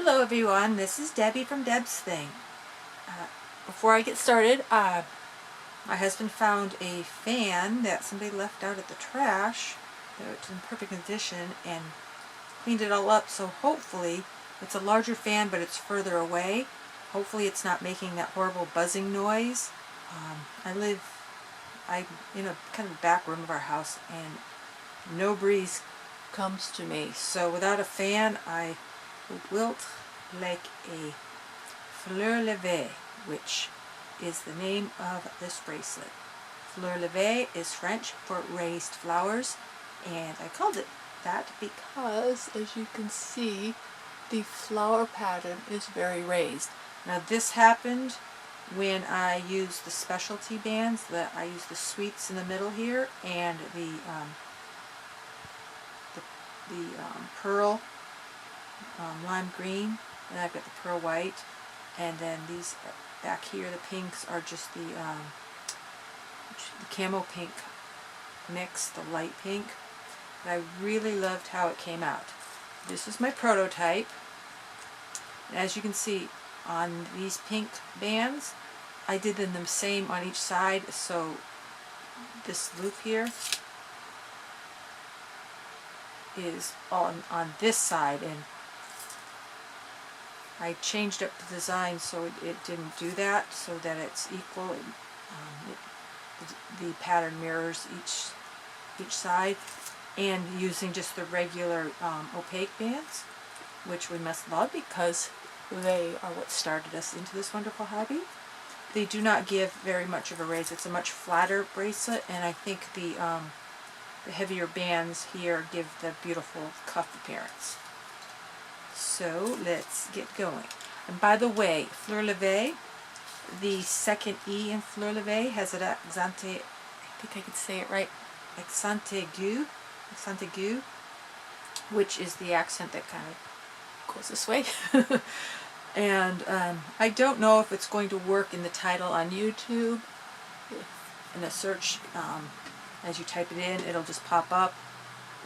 Hello everyone, this is Debbie from Deb's Thing. Before I get started, my husband found a fan that somebody left out at the trash that was in perfect condition and cleaned it all up, so hopefully it's a larger fan but it's further away. Hopefully it's not making that horrible buzzing noise. I'm in a kind of back room of our house and no breeze comes to me, so without a fan I wilt like a fleur levée, which is the name of this bracelet. Fleur levée is French for raised flowers, and I called it that because, as you can see, the flower pattern is very raised. Now this happened when I used the specialty bands. I used the sweets in the middle here and the pearl lime green, and I've got the pearl white, and then these back here, the pinks, are just the camo pink mix, the light pink. And I really loved how it came out. This is my prototype, and as you can see on these pink bands, I did them the same on each side, so this loop here is on this side, and I changed up the design so it didn't do that, so that it's equal. The pattern mirrors each side, and using just the regular opaque bands, which we must love because they are what started us into this wonderful hobby. They do not give very much of a raise. It's a much flatter bracelet, and I think the heavier bands here give the beautiful cuff appearance. So let's get going. And by the way, fleur levée, the second E in fleur levée has an accent, I think I could say it right, accent aigu, which is the accent that kind of goes this way. And I don't know if it's going to work in the title on YouTube. In a search, as you type it in, it'll just pop up,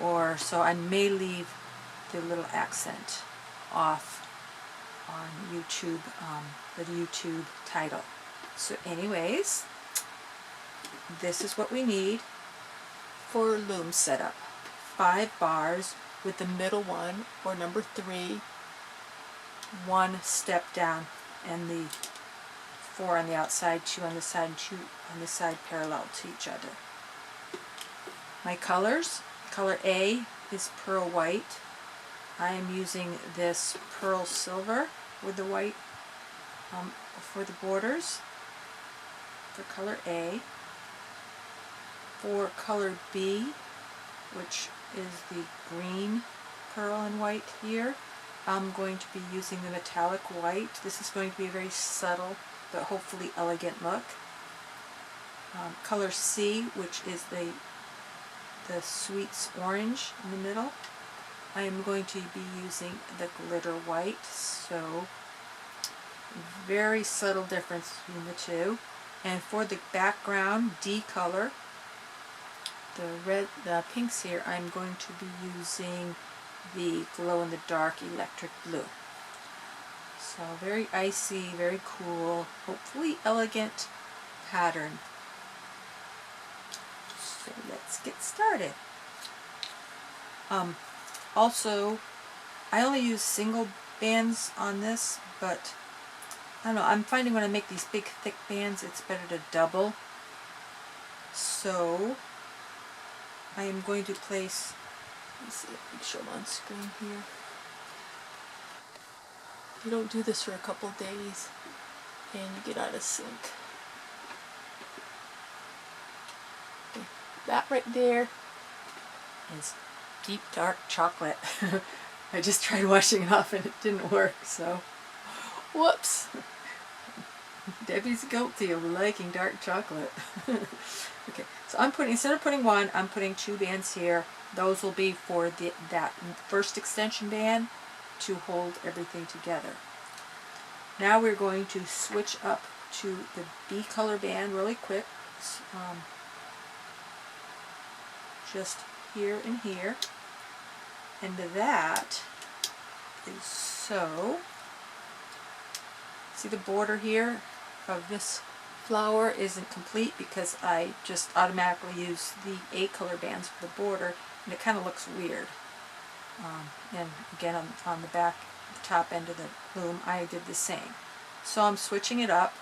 or so I may leave the little accent off on YouTube, the YouTube title. So anyways, this is what we need for a loom setup. 5 bars with the middle one, or number 3, 1 step down, and the 4 on the outside, 2 on the side, and 2 on the side parallel to each other. My colors, color A is pearl white. I am using this pearl silver with the white for the borders for color A. For color B, which is the green pearl and white here, I'm going to be using the metallic white. This is going to be a very subtle but hopefully elegant look. Color C, which is the sweets orange in the middle, I am going to be using the glitter white, so very subtle difference between the two. And for the background D color, the pinks here, I'm going to be using the glow-in-the-dark electric blue. So very icy, very cool, hopefully elegant pattern. So let's get started. Also, I only use single bands on this, but I don't know, I'm finding when I make these big thick bands it's better to double. So I am going to place, let's see if I can show them on screen here. You don't do this for a couple days and you get out of sync. Okay. That right there is deep dark chocolate. I just tried washing it off and it didn't work, so whoops. Debbie's guilty of liking dark chocolate. Okay, so I'm putting, instead of putting 1, I'm putting 2 bands here. Those will be for that first extension band to hold everything together. Now we're going to switch up to the B color band really quick. Just here and here. And to that, so. See the border here of this flower isn't complete because I just automatically use the 8 color bands for the border, and it kind of looks weird. And again, on the back, the top end of the loom, I did the same. So I'm switching it up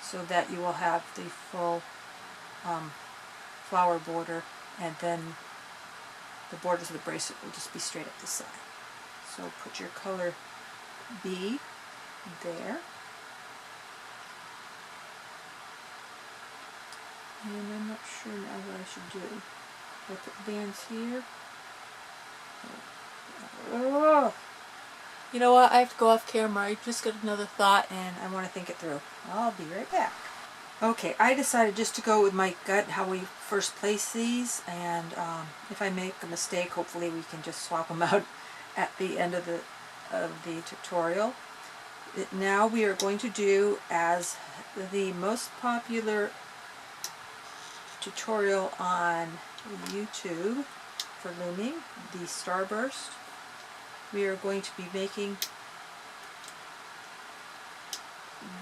so that you will have the full flower border, and then the borders of the bracelet will just be straight up the side. So put your color B there. And I'm not sure now what I should do. I put bands here. Oh. You know what? I have to go off camera. I just got another thought and I want to think it through. I'll be right back. Okay, I decided just to go with my gut how we first place these, and if I make a mistake, hopefully we can just swap them out at the end of the tutorial. Now we are going to do, as the most popular tutorial on YouTube for looming, the starburst. We are going to be making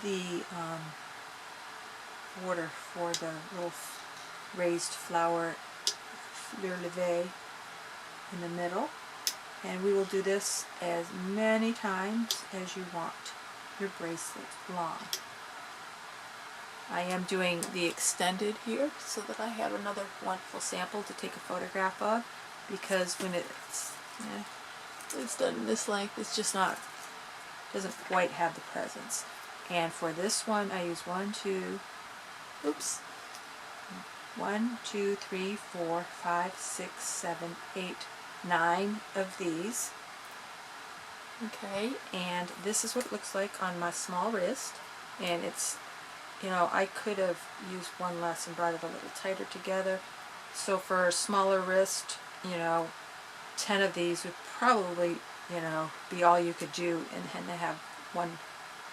the border for the little raised flower fleur levée in the middle, and we will do this as many times as you want your bracelet long. I am doing the extended here so that I have another wonderful sample to take a photograph of, because when it's done in this length, it's just not, doesn't quite have the presence. And for this one, I use 1, 2, 3, 4, 5, 6, 7, 8, 9 of these. Okay, and this is what it looks like on my small wrist, and it's, you know, I could have used one less and brought it a little tighter together. So for a smaller wrist, you know, 10 of these would probably, you know, be all you could do, and to have one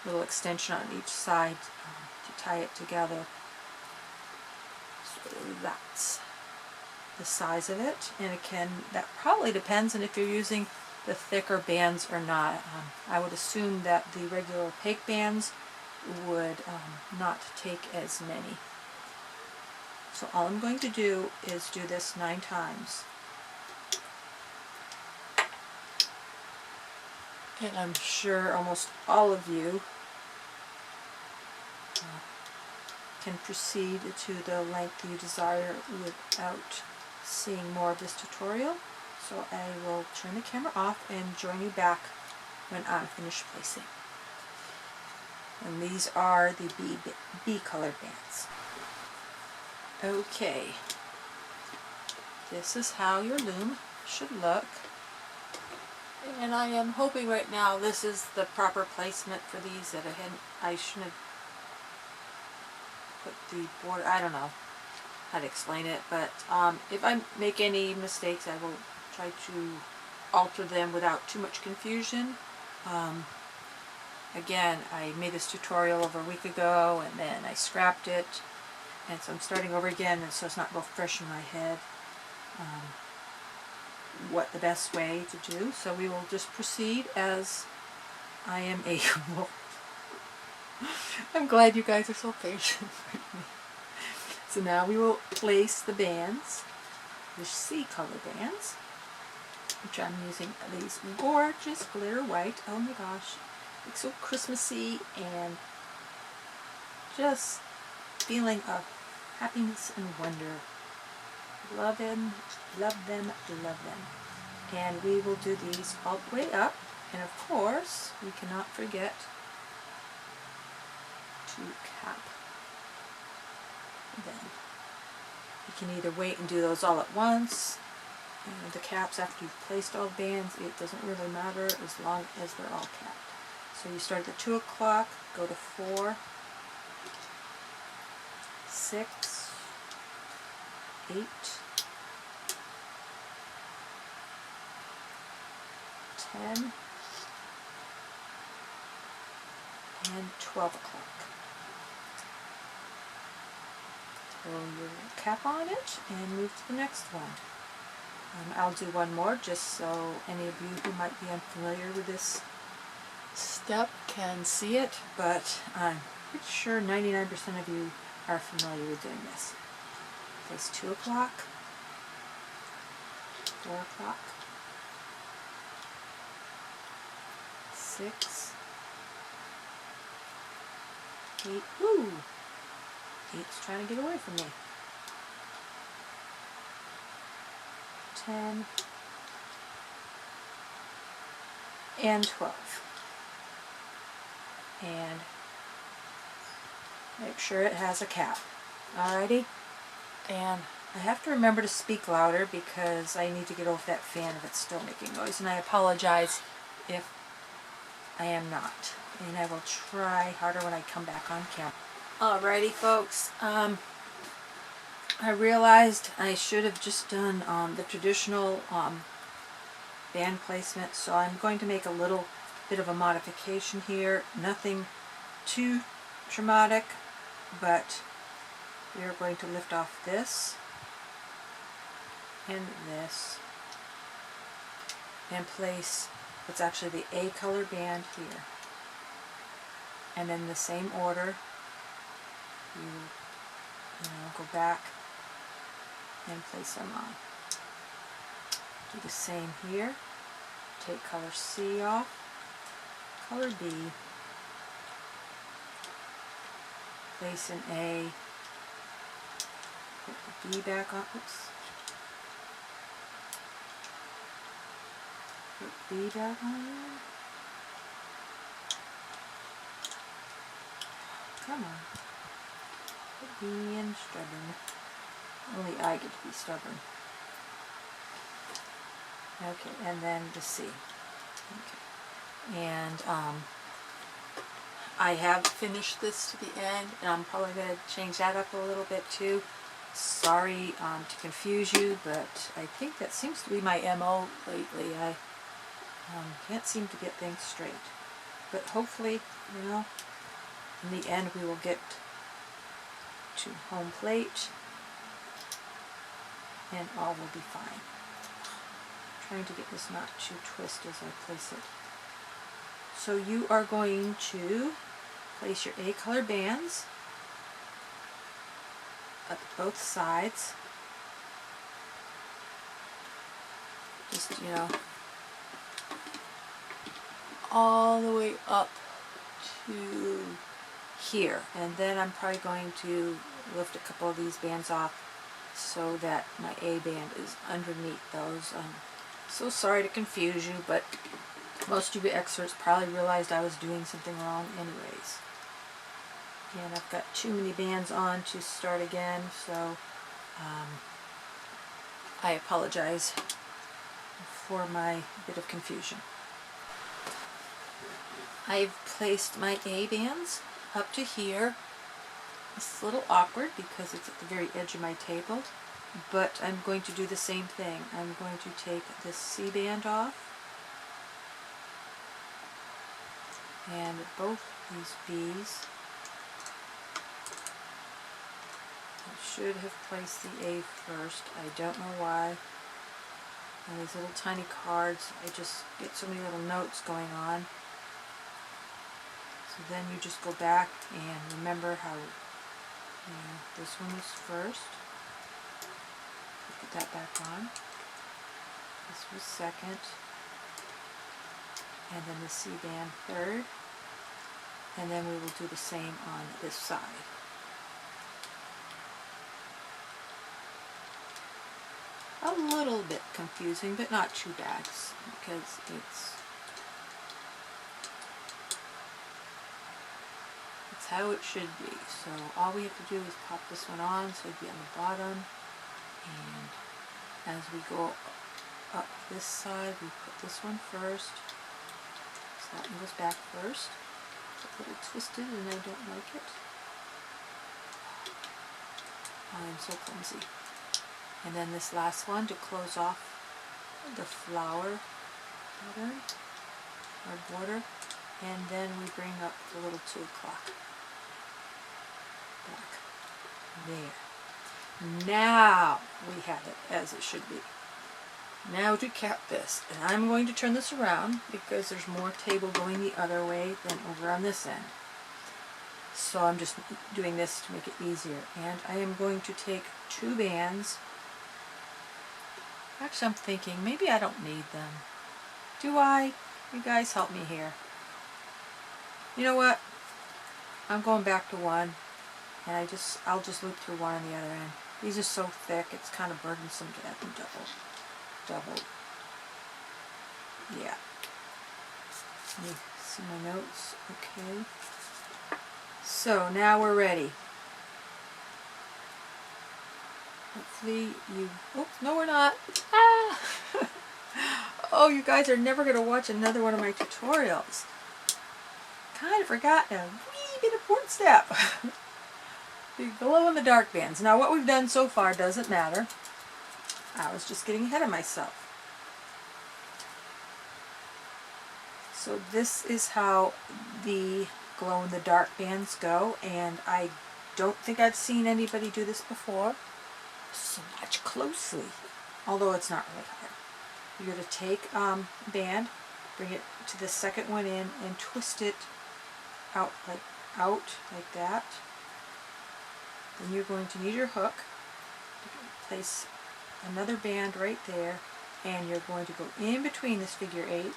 little extension on each side to tie it together. So that's the size of it, and again, that probably depends on if you're using the thicker bands or not. I would assume that the regular opaque bands would not take as many. So all I'm going to do is do this 9 times. And I'm sure almost all of you can proceed to the length you desire without seeing more of this tutorial. So I will turn the camera off and join you back when I'm finished placing. And these are the B colored bands. Okay, this is how your loom should look. And I am hoping right now this is the proper placement for these, that I shouldn't have put the border, I don't know how to explain it, but if I make any mistakes, I will try to alter them without too much confusion. Again, I made this tutorial over a week ago and then I scrapped it, and so I'm starting over again, and so it's not real fresh in my head what the best way to do. So we will just proceed as I am able. I'm glad you guys are so patient with me. So now we will place the bands, the C color bands, which I'm using these gorgeous glitter white. Oh my gosh, it's so Christmassy and just feeling of happiness and wonder. Love them, love them, love them. And we will do these all the way up, and of course we cannot forget to cap them. You can either wait and do those all at once, and the caps after you've placed all the bands, it doesn't really matter as long as they're all capped. So you start at 2 o'clock, go to 4, 6, 8, 10, and 12 o'clock. Throw your cap on it and move to the next one. I'll do one more just so any of you who might be unfamiliar with this step can see it, but I'm pretty sure 99% of you are familiar with doing this. Place 2 o'clock, 4 o'clock, 6, 8, woo! 8's trying to get away from me. 10, and 12. And make sure it has a cap. Alrighty? And I have to remember to speak louder because I need to get off that fan if it's still making noise, and I apologize if I am not. And I will try harder when I come back on camera. Alrighty folks, I realized I should have just done the traditional band placement, so I'm going to make a little bit of a modification here. Nothing too traumatic, but we are going to lift off this and this and place what's actually the A color band here. And in the same order, you know, go back and place them on. Do the same here. Take color C off, color B, place an A, put the B back on, oops, put B back on there. Come on. Quit being stubborn. Only I get to be stubborn. Okay, and then the C. Okay. And I have finished this to the end, and I'm probably going to change that up a little bit too. Sorry to confuse you, but I think that seems to be my MO lately. I can't seem to get things straight. But hopefully, you know, in the end we will get to home plate and all will be fine. Trying to get this not to twist as I place it. So you are going to place your A color bands at both sides. Just, you know, all the way up to here. And then I'm probably going to lift a couple of these bands off so that my A band is underneath those. So sorry to confuse you, but most of you experts probably realized I was doing something wrong anyways. And I've got too many bands on to start again, so I apologize for my bit of confusion. I've placed my A bands up to here. It's a little awkward because it's at the very edge of my table, but I'm going to do the same thing. I'm going to take this C band off, and both these B's. I should have placed the A first. I don't know why. And these little tiny cards, I just get so many little notes going on. So then you just go back and remember how, you know, this one was first. Put that back on. This was second. And then the C band third. And then we will do the same on this side. A little bit confusing, but not too bad, because it's how it should be. So all we have to do is pop this one on, so it'd be on the bottom, and as we go up this side, we put this one first. So that one goes back first. It's a little twisted and I don't like it. I'm so clumsy. And then this last one to close off the flower pattern or border, and then we bring up the little 2 o'clock back there. Now we have it as it should be. Now to cap this, and I'm going to turn this around because there's more table going the other way than over on this end. So I'm just doing this to make it easier. And I am going to take 2 bands. Actually, I'm thinking maybe I don't need them. Do I? You guys help me here. You know what? I'm going back to 1, and I'll just loop through 1 on the other end. These are so thick, it's kind of burdensome to have them double. Yeah. Let me see my notes. Okay. So now we're ready. Hopefully you... Oh, no we're not. Ah! Oh, you guys are never going to watch another one of my tutorials. Kind of forgotten a wee bit important step. The glow in the dark bands. Now what we've done so far doesn't matter. I was just getting ahead of myself. So this is how the glow in the dark bands go, and I don't think I've seen anybody do this before. So watch closely, although it's not really hard. You're going to take band, bring it to the second one in, and twist it out like that. Then you're going to need your hook. Place another band right there, and you're going to go in between this figure 8.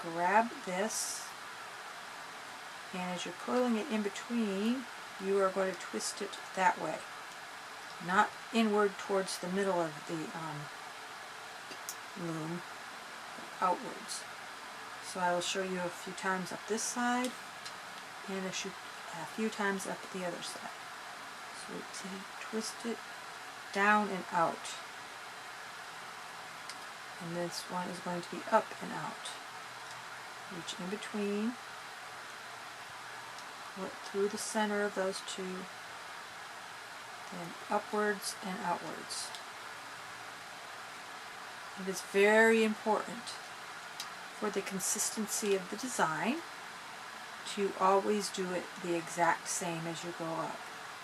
Grab this, and as you're coiling it in between, you are going to twist it that way. Not inward towards the middle of the loom, but outwards. So I will show you a few times up this side, and a few times up the other side. So twist it down and out. And this one is going to be up and out. Reach in between, pull it through the center of those 2, then upwards and outwards. It is very important for the consistency of the design to always do it the exact same as you go up.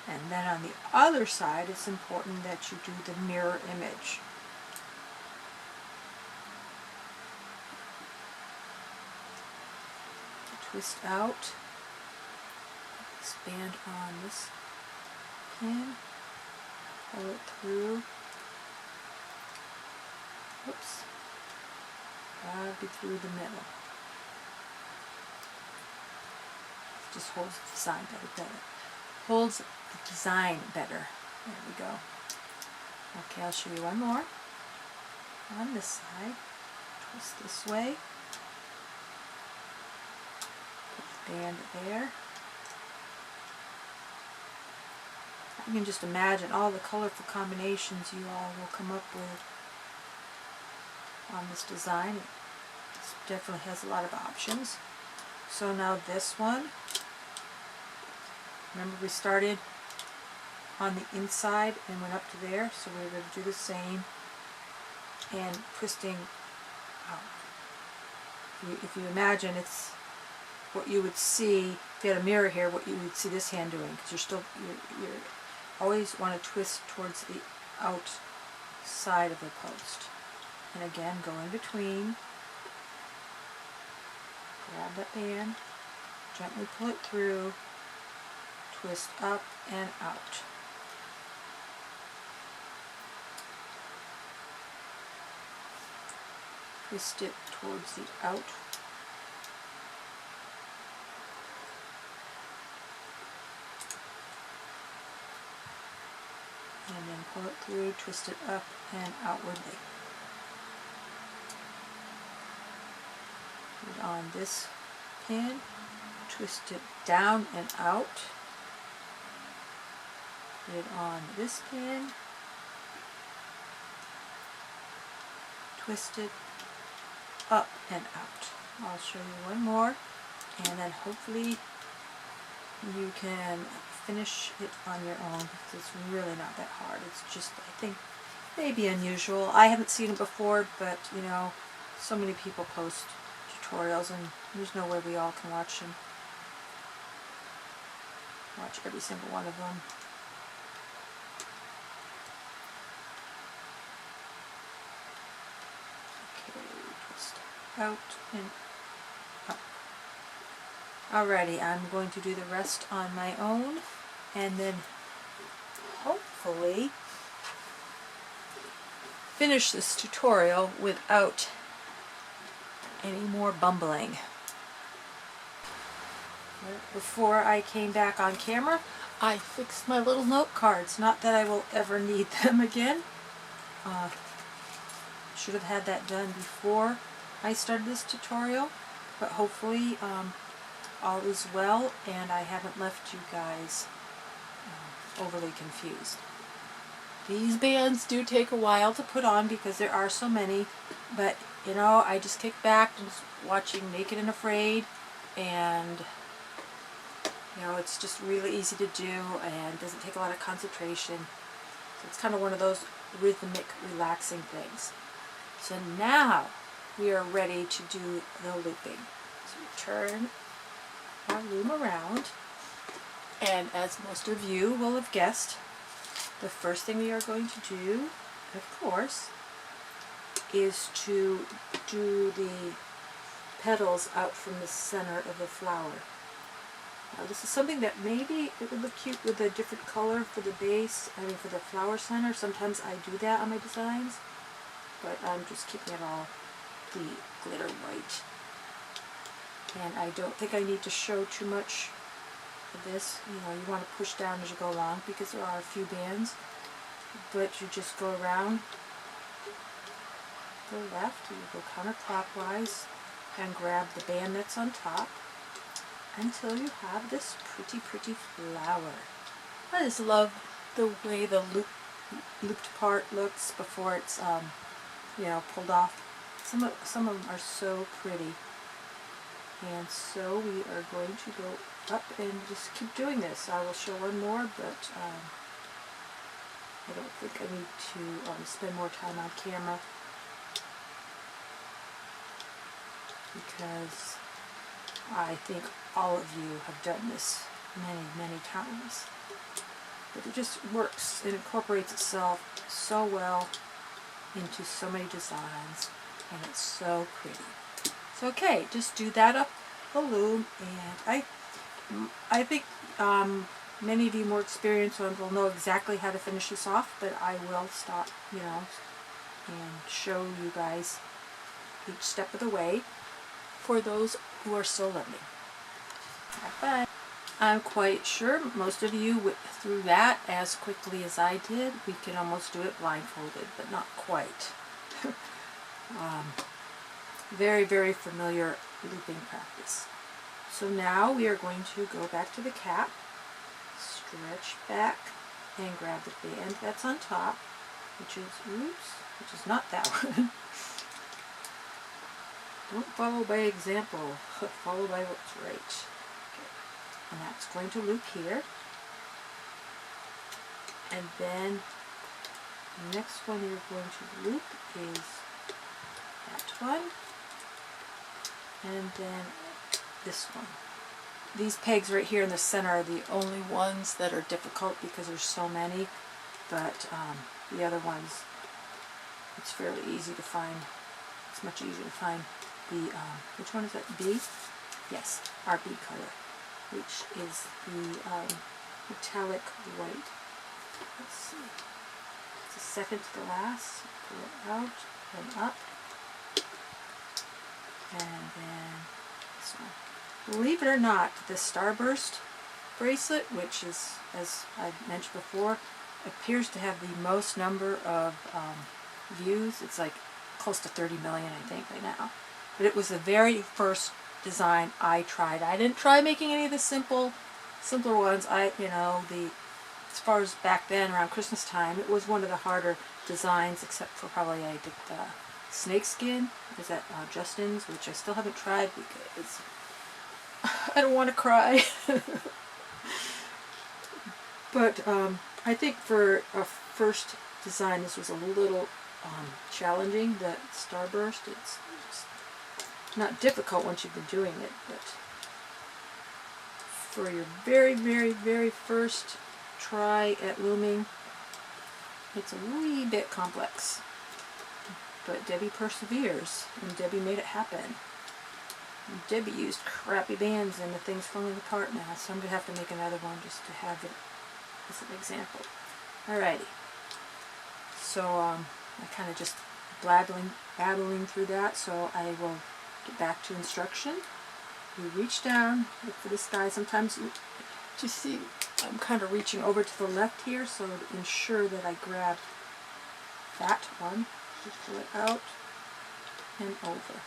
And then on the other side, it's important that you do the mirror image. Twist out, this band on this pin, pull it through, whoops, grab it through the middle. Just holds the design better. Holds the design better. There we go. Okay, I'll show you one more. On this side, twist this way. Band there. You can just imagine all the colorful combinations you all will come up with on this design. It definitely has a lot of options. So now this one, remember we started on the inside and went up to there, so we're going to do the same and twisting out. If you imagine, it's what you would see if you had a mirror here, what you would see this hand doing, because you always want to twist towards the outside of the post. And again, go in between, grab that band, gently pull it through, twist up and out. Twist it towards the out. And then pull it through, twist it up and outwardly. Put it on this pin, twist it down and out. Put it on this pin, twist it up and out. I'll show you one more, and then hopefully you can finish it on your own, because it's really not that hard. It's just, I think, maybe unusual. I haven't seen it before, but you know, so many people post tutorials, and there's no way we all can watch them. Watch every single one of them. out and up. Alrighty, I'm going to do the rest on my own, and then hopefully finish this tutorial without any more bumbling. Before I came back on camera, I fixed my little note cards. Not that I will ever need them again. Should have had that done before I started this tutorial, but hopefully all is well and I haven't left you guys overly confused. These bands do take a while to put on because there are so many, but you know, I just kicked back and was watching Naked and Afraid, and you know, it's just really easy to do and doesn't take a lot of concentration. So it's kind of one of those rhythmic, relaxing things. So now we are ready to do the looping. So we turn our loom around, and as most of you will have guessed, the first thing we are going to do, of course, is to do the petals out from the center of the flower. Now this is something that maybe it would look cute with a different color for the base, for the flower center. Sometimes I do that on my designs, but I'm just keeping it all the glitter white. And I don't think I need to show too much of this. You know, you want to push down as you go along because there are a few bands, but you just go around the left, you go counterclockwise and grab the band that's on top until you have this pretty flower. I just love the way the looped part looks before it's you know, pulled off. Some of them are so pretty, and so we are going to go up and just keep doing this. I will show one more, but I don't think I need to spend more time on camera because I think all of you have done this many times. But it just works. It incorporates itself so well into so many designs, and it's so pretty. So okay, just do that up the loom, and I think many of you more experienced ones will know exactly how to finish this off, but I will stop, you know, and show you guys each step of the way for those who are still learning. Bye. I'm quite sure most of you went through that as quickly as I did. We can almost do it blindfolded, but not quite. Very familiar looping practice. So now we are going to go back to the cap, stretch back, and grab the band that's on top, which is not that one. Don't follow by example, follow by what's right. Okay. And that's going to loop here. And then the next one you're going to loop is that one. And then this one. These pegs right here in the center are the only ones that are difficult because there's so many, but the other ones, it's fairly easy to find. It's much easier to find the, which one is that, B? Yes, our B color, which is the metallic white. Let's see. It's the second to the last. Pull it out and up. And then this one. Believe it or not, the Starburst bracelet, which is, as I mentioned before, appears to have the most number of views. It's like close to 30 million, I think, by now. But it was the very first design I tried. I didn't try making any of the simpler ones. As far as back then, around Christmas time, it was one of the harder designs, except for probably I did the snakeskin. Is that Justin's, which I still haven't tried because I don't want to cry. But I think for a first design, this was a little challenging. The Starburst, it's just not difficult once you've been doing it, but for your very first try at looming, it's a wee bit complex. but Debbie perseveres, and Debbie made it happen. And Debbie used crappy bands and the thing's falling apart now, so I'm going to have to make another one just to have it as an example. Alrighty. So I kind of just babbling through that, so I will get back to instruction. You reach down, look for this guy. Sometimes you see I'm kind of reaching over to the left here, so to ensure that I grab that one, just pull it out and over.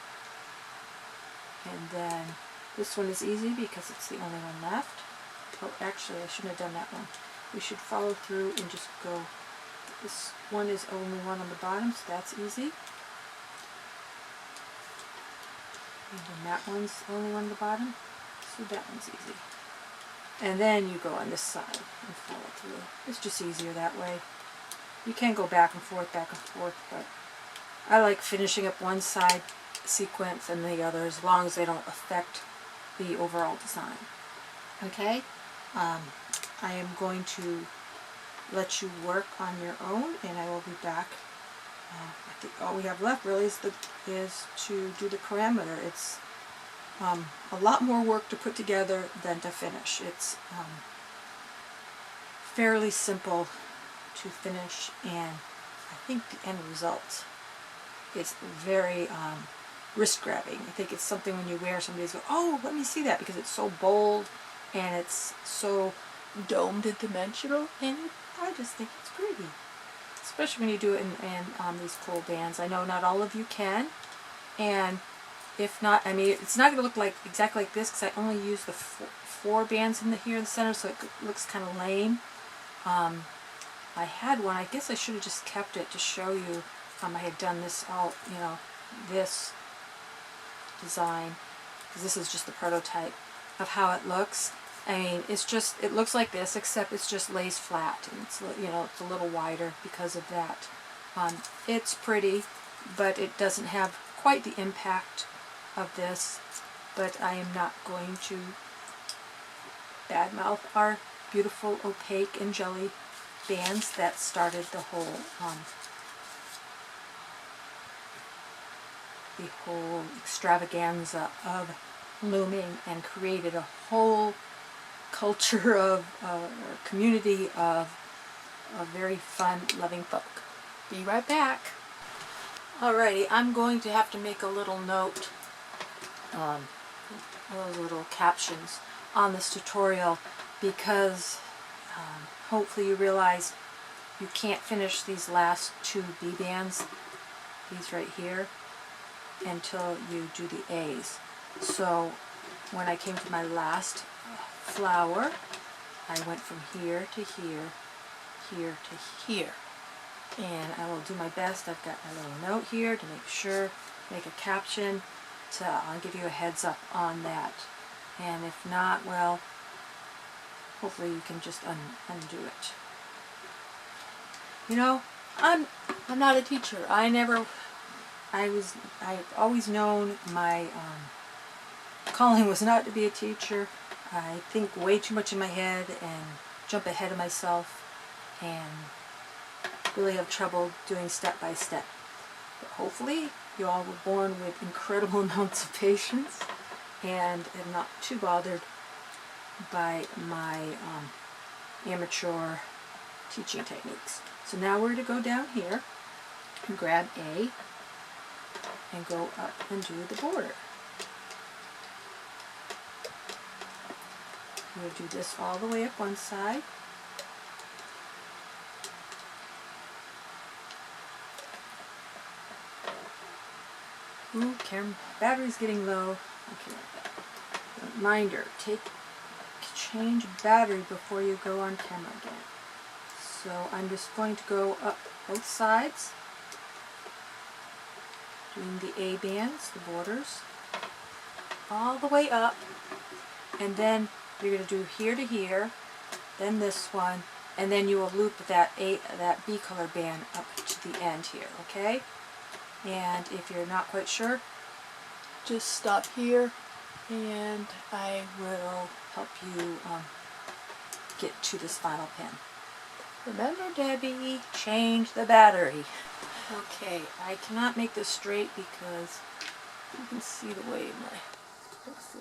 And then this one is easy because it's the only one left. Oh, actually I shouldn't have done that one. We should follow through and just go. This one is only one on the bottom, so that's easy. And then that one's the only one on the bottom, so that one's easy. And then you go on this side and follow through. It's just easier that way. You can go back and forth, but I like finishing up one side sequence and the other as long as they don't affect the overall design. Okay? I am going to let you work on your own, and I will be back. I think all we have left really is to do the parameter. It's a lot more work to put together than to finish. It's fairly simple to finish, and I think the end result is very wrist-grabbing. I think it's something when you wear somebody's go, oh, let me see that, because it's so bold and it's so domed and dimensional, and I just think it's pretty. Especially when you do it in these cool bands. I know not all of you can, and if not, I mean, it's not going to look like exactly like this because I only use the four bands here in the center, so it looks kind of lame. I had one. I guess I should have just kept it to show you. I had done this all, you know, this design, because this is just the prototype of how it looks. I mean, it's just, it looks like this, except it's just lays flat, and it's, you know, it's a little wider because of that. It's pretty, but it doesn't have quite the impact of this, but I am not going to badmouth our beautiful opaque and jelly bands that started the whole extravaganza of looming and created a whole culture of community of very fun loving folk. Be right back. Alrighty, I'm going to have to make a little note, little captions on this tutorial, because hopefully you realize you can't finish these last two B bands, these right here, until you do the A's. So when I came to my last flower, I went from here to here, here to here. And I will do my best. I've got my little note here to make sure, make a caption, I'll give you a heads up on that. And if not, well, hopefully you can just undo it. You know, I'm not a teacher. I've always known my calling was not to be a teacher. I think way too much in my head and jump ahead of myself and really have trouble doing step by step. But hopefully you all were born with incredible amounts of patience and am not too bothered by my amateur teaching techniques. So now we're to go down here and grab A and go up and do the border. We'll do this all the way up one side. Ooh, battery's getting low. Okay. Reminder, change battery before you go on camera again. So I'm just going to go up both sides, doing the A bands, the borders, all the way up, and then you're going to do here to here, then this one, and then you will loop that B color band up to the end here, okay? And if you're not quite sure, just stop here and I will help you get to this final pin. Remember, Debbie, change the battery. Okay, I cannot make this straight because you can see the way my, let's see,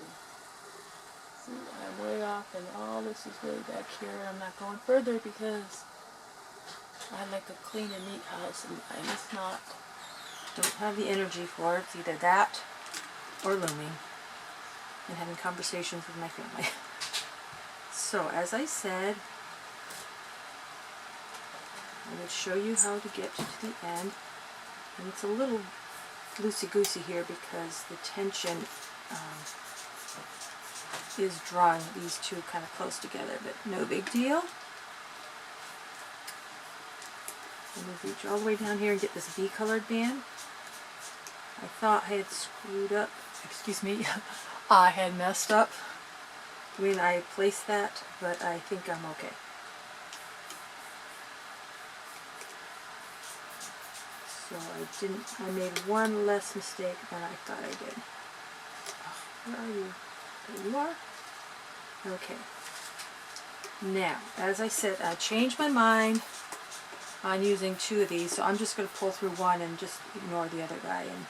I'm way off and all this is way back here. I'm not going further because I like a clean and neat house and I just don't have the energy for it. It's either that or looming and having conversations with my family. So as I said, I would show you how to get to the end, and it's a little loosey-goosey here because the tension is drawing these two kind of close together, but no big deal. I'm going to reach all the way down here and get this V-colored band. I thought I had screwed up, excuse me, I had messed up when I placed that, but I think I'm okay. So I made one less mistake than I thought I did. Oh, where are you? There you are? Okay. Now, as I said, I changed my mind on using two of these, so I'm just going to pull through one and just ignore the other guy and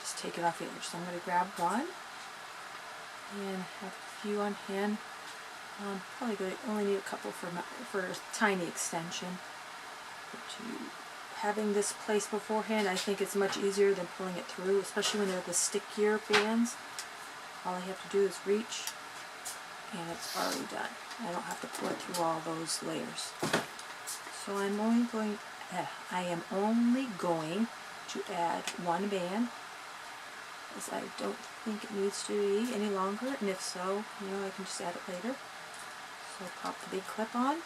just take it off the edge. So I'm going to grab one and have a few on hand. Probably going to only need a couple for a tiny extension. But having this placed beforehand, I think it's much easier than pulling it through, especially when they're the stickier bands. All I have to do is reach and it's already done. I don't have to pull it through all those layers. So I am only going to add one band, as I don't think it needs to be any longer, and if so, I can just add it later. So pop the big clip on,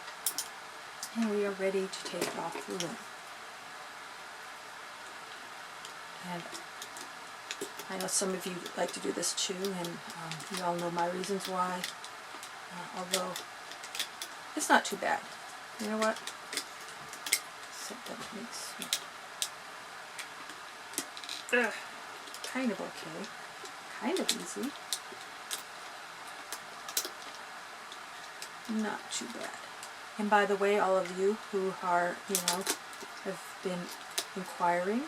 and we are ready to take it off the loom. And I know some of you like to do this too, and you all know my reasons why, although it's not too bad. You know what? That makes kind of okay, kind of easy, not too bad. And by the way, all of you who are, have been inquiring,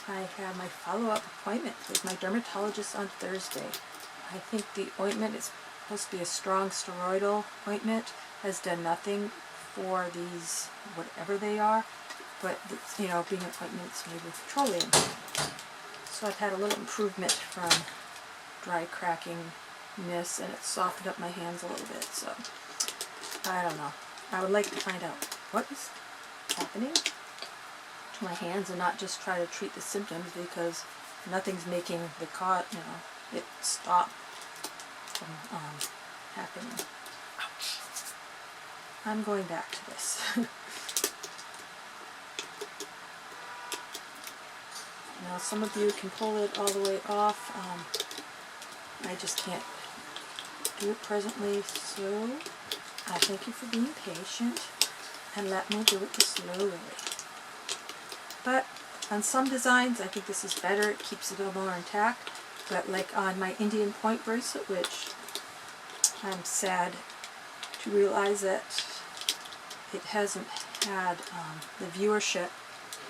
I have my follow-up appointment with my dermatologist on Thursday. I think the ointment is supposed to be a strong steroidal ointment, has done nothing for these, whatever they are. But, being ointments made with petroleum. So I've had a little improvement from dry crackingness, and it softened up my hands a little bit. So, I don't know. I would like to find out what is happening to my hands and not just try to treat the symptoms, because nothing's making the it stop from happening. Ouch. I'm going back to this. Now some of you can pull it all the way off. I just can't do it presently, so I thank you for being patient and let me do it the slow way. But on some designs I think this is better, it keeps it a little more intact, but like on my Indian point bracelet, which I'm sad to realize that it hasn't had the viewership.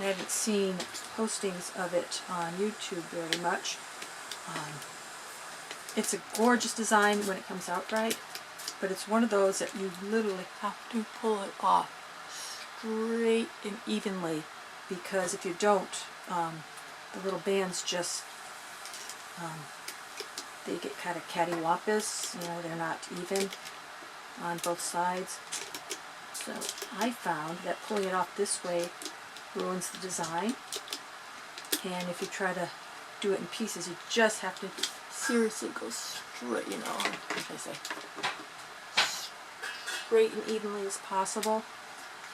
I haven't seen postings of it on YouTube very much. It's a gorgeous design when it comes out right, but it's one of those that you literally have to pull it off straight and evenly, because if you don't, the little bands just, they get kind of cattywampus, they're not even on both sides. So I found that pulling it off this way ruins the design, and if you try to do it in pieces, you just have to seriously go straight, what should I say, straight and evenly as possible.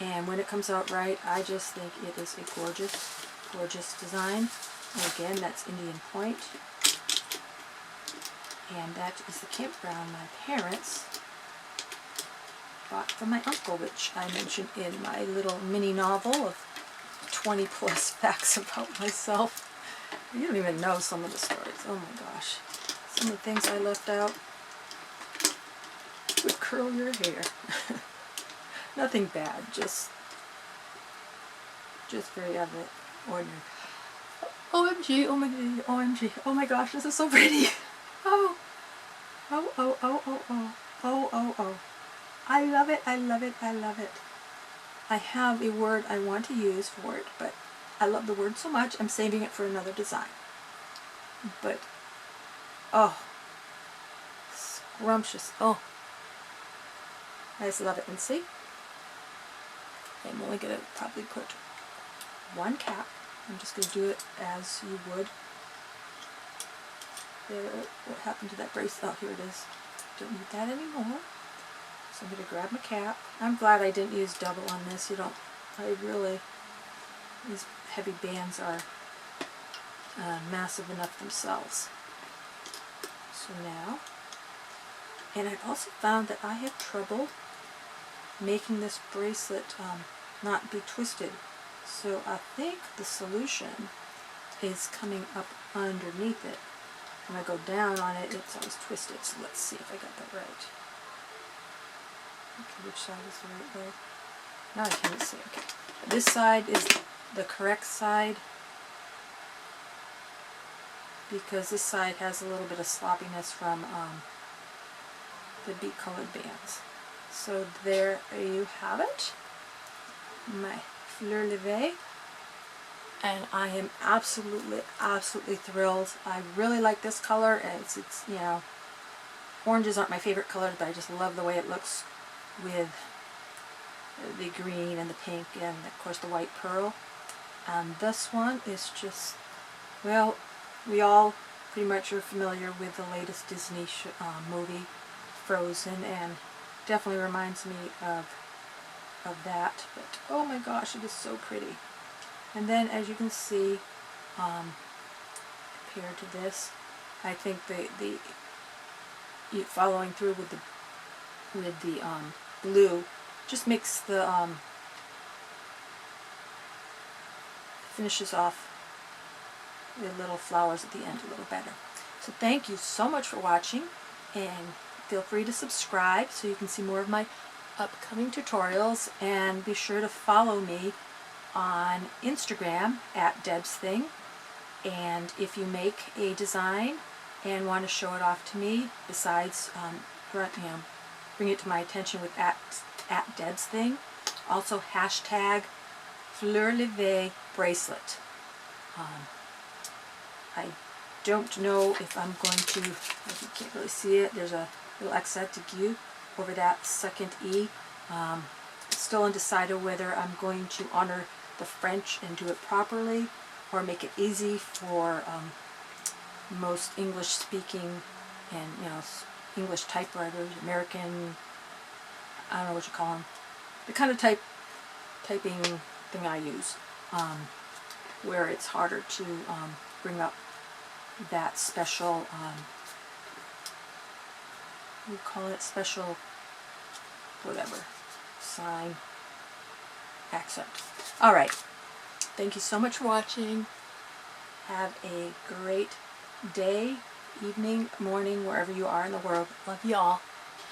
And when it comes out right, I just think it is a gorgeous, gorgeous design. And again, that's Indian Point, and that is the campground my parents bought from my uncle, which I mentioned in my little mini novel of 20 plus facts about myself. You don't even know some of the stories. Oh my gosh. Some of the things I left out would curl your hair. Nothing bad, just very of it. ordinary. OMG, OMG, OMG. Oh my gosh, this is so pretty. Oh, oh, oh, oh, oh, oh, oh, oh, oh. I love it, I love it, I love it. I have a word I want to use for it, but I love the word so much, I'm saving it for another design. But, oh, scrumptious. Oh, I just love it. And see, I'm only going to probably put one cap. I'm just going to do it as you would. There, what happened to that bracelet? Oh, here it is. Don't need that anymore. So I'm going to grab my cap. I'm glad I didn't use double on this. You don't, I really, these heavy bands are massive enough themselves. So now, and I've also found that I have trouble making this bracelet not be twisted. So I think the solution is coming up underneath it. When I go down on it, it's always twisted. So let's see if I got that right. Okay, which side is the right way? Now I can't see. Okay, this side is the correct side because this side has a little bit of sloppiness from the beet colored bands. So there you have it, my Fleur Levée, and I am absolutely thrilled. I really like this color. It's you know, oranges aren't my favorite color, but I just love the way it looks with the green and the pink and of course the white pearl. And this one is just, well, we all pretty much are familiar with the latest Disney movie, Frozen, and definitely reminds me of that. But oh my gosh, it is so pretty. And then as you can see, compared to this, I think the following through with the blue just makes the finishes off the little flowers at the end a little better. So thank you so much for watching, and feel free to subscribe so you can see more of my upcoming tutorials, and be sure to follow me on Instagram at DebsThing. And if you make a design and want to show it off to me, besides bring it to my attention with at DebsThing, also hashtag Fleur Levée bracelet. I don't know if I'm going to, you can't really see it, there's a little accent aigu over that second E. Still undecided whether I'm going to honor the French and do it properly, or make it easy for most English speaking and English typewriters, American, I don't know what you call them, the kind of typing thing I use, where it's harder to bring up that special, we call it special, whatever, sign, accent. Alright, thank you so much for watching. Have a great day, evening, morning, wherever you are in the world. Love you all.